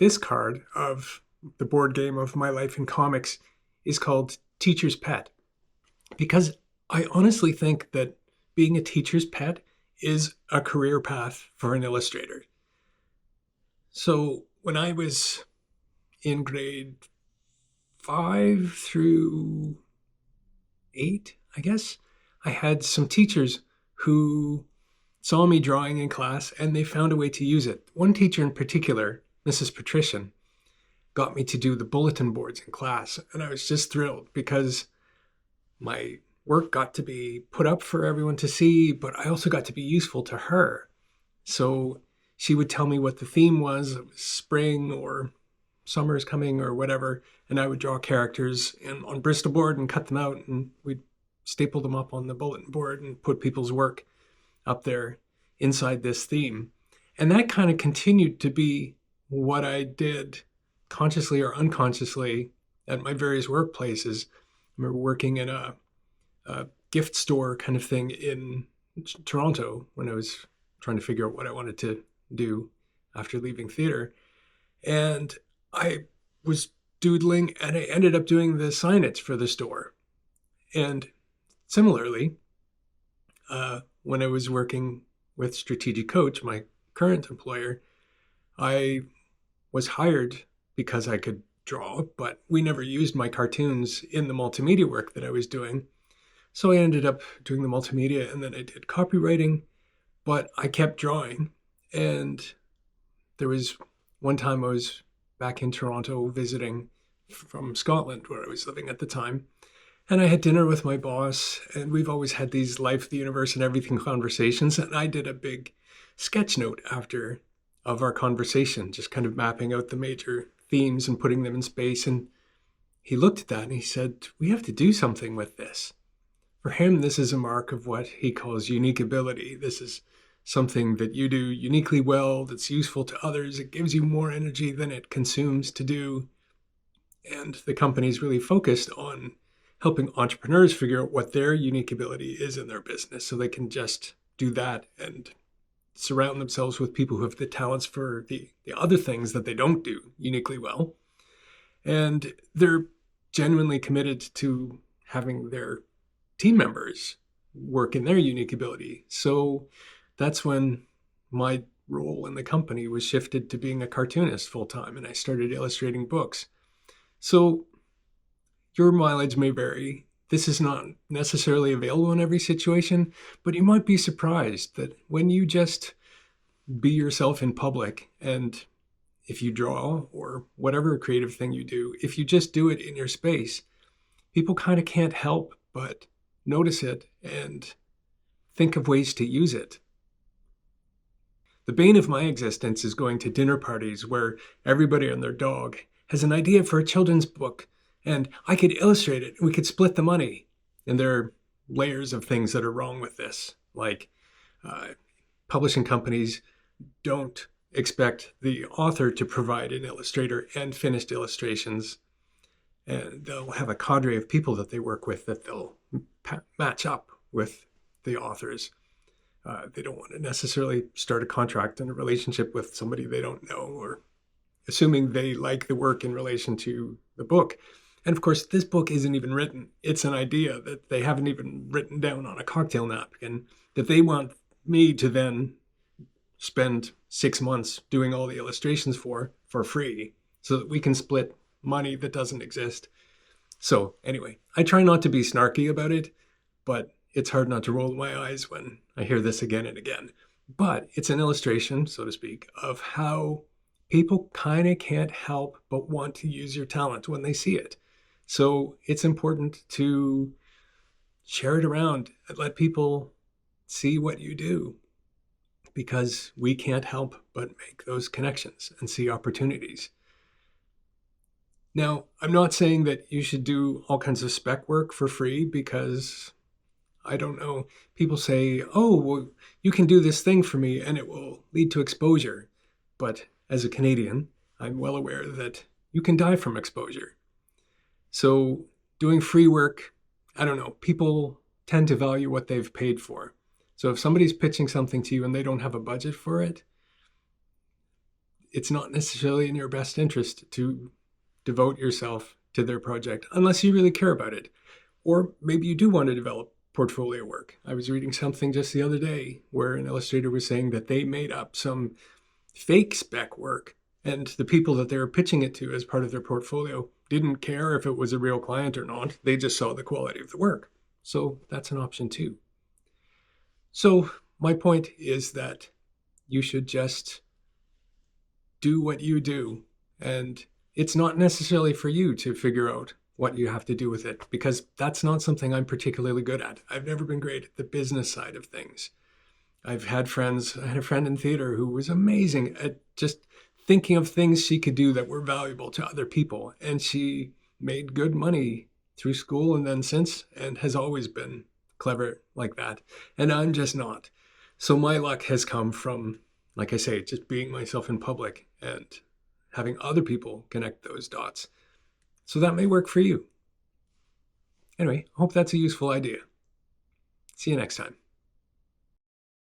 this card of the board game of my life in comics is called Teacher's Pet, because I honestly think that being a teacher's pet is a career path for an illustrator. So when I was in grade 5 through 8, I guess, I had some teachers who saw me drawing in class and they found a way to use it. One teacher in particular, Mrs. Patrician, got me to do the bulletin boards in class. And I was just thrilled because my work got to be put up for everyone to see, but I also got to be useful to her. So she would tell me what the theme was, it was spring or summer's coming or whatever, and I would draw characters on Bristol board and cut them out, and we'd staple them up on the bulletin board and put people's work up there inside this theme. And that kind of continued to be what I did consciously or unconsciously at my various workplaces. I remember working in a gift store kind of thing in Toronto when I was trying to figure out what I wanted to do after leaving theater. And I was doodling and I ended up doing the signage for the store. And similarly, when I was working with Strategic Coach, my current employer, I was hired because I could draw, but we never used my cartoons in the multimedia work that I was doing. So I ended up doing the multimedia and then I did copywriting, but I kept drawing. And there was one time I was back in Toronto visiting from Scotland where I was living at the time. And I had dinner with my boss, and we've always had these life, the universe, and everything conversations. And I did a big sketch note after of our conversation, just kind of mapping out the major themes and putting them in space. And he looked at that and he said, "We have to do something with this." For him, this is a mark of what he calls unique ability. This is something that you do uniquely well, that's useful to others. It gives you more energy than it consumes to do. And the company's really focused on helping entrepreneurs figure out what their unique ability is in their business so they can just do that and surround themselves with people who have the talents for the other things that they don't do uniquely well. And they're genuinely committed to having their team members work in their unique ability. So that's when my role in the company was shifted to being a cartoonist full time, and I started illustrating books. So your mileage may vary. This is not necessarily available in every situation, but you might be surprised that when you just be yourself in public, and if you draw or whatever creative thing you do, if you just do it in your space, people kind of can't help but notice it and think of ways to use it. The bane of my existence is going to dinner parties where everybody and their dog has an idea for a children's book, and I could illustrate it. We could split the money. And there are layers of things that are wrong with this. Like publishing companies don't expect the author to provide an illustrator and finished illustrations. And they'll have a cadre of people that they work with that they'll match up with the authors. They don't want to necessarily start a contract and a relationship with somebody they don't know, or assuming they like the work in relation to the book. And of course, this book isn't even written. It's an idea that they haven't even written down on a cocktail napkin that they want me to then spend 6 months doing all the illustrations for free so that we can split money that doesn't exist. So anyway, I try not to be snarky about it, but it's hard not to roll my eyes when I hear this again and again. But it's an illustration, so to speak, of how people kind of can't help but want to use your talent when they see it. So it's important to share it around and let people see what you do, because we can't help but make those connections and see opportunities. Now, I'm not saying that you should do all kinds of spec work for free, because I don't know, people say, "Oh, well, you can do this thing for me and it will lead to exposure." But as a Canadian, I'm well aware that you can die from exposure. So doing free work, I don't know, people tend to value what they've paid for. So if somebody's pitching something to you and they don't have a budget for it, it's not necessarily in your best interest to devote yourself to their project unless you really care about it. Or maybe you do want to develop portfolio work. I was reading something just the other day where an illustrator was saying that they made up some fake spec work, and the people that they were pitching it to as part of their portfolio didn't care if it was a real client or not. They just saw the quality of the work. So that's an option too. So my point is that you should just do what you do. And it's not necessarily for you to figure out what you have to do with it, because that's not something I'm particularly good at. I've never been great at the business side of things. I've had friends, I had a friend in theater who was amazing at just thinking of things she could do that were valuable to other people. And she made good money through school and then since, and has always been clever like that. And I'm just not. So my luck has come from, like I say, just being myself in public and having other people connect those dots. So that may work for you. Anyway, I hope that's a useful idea. See you next time.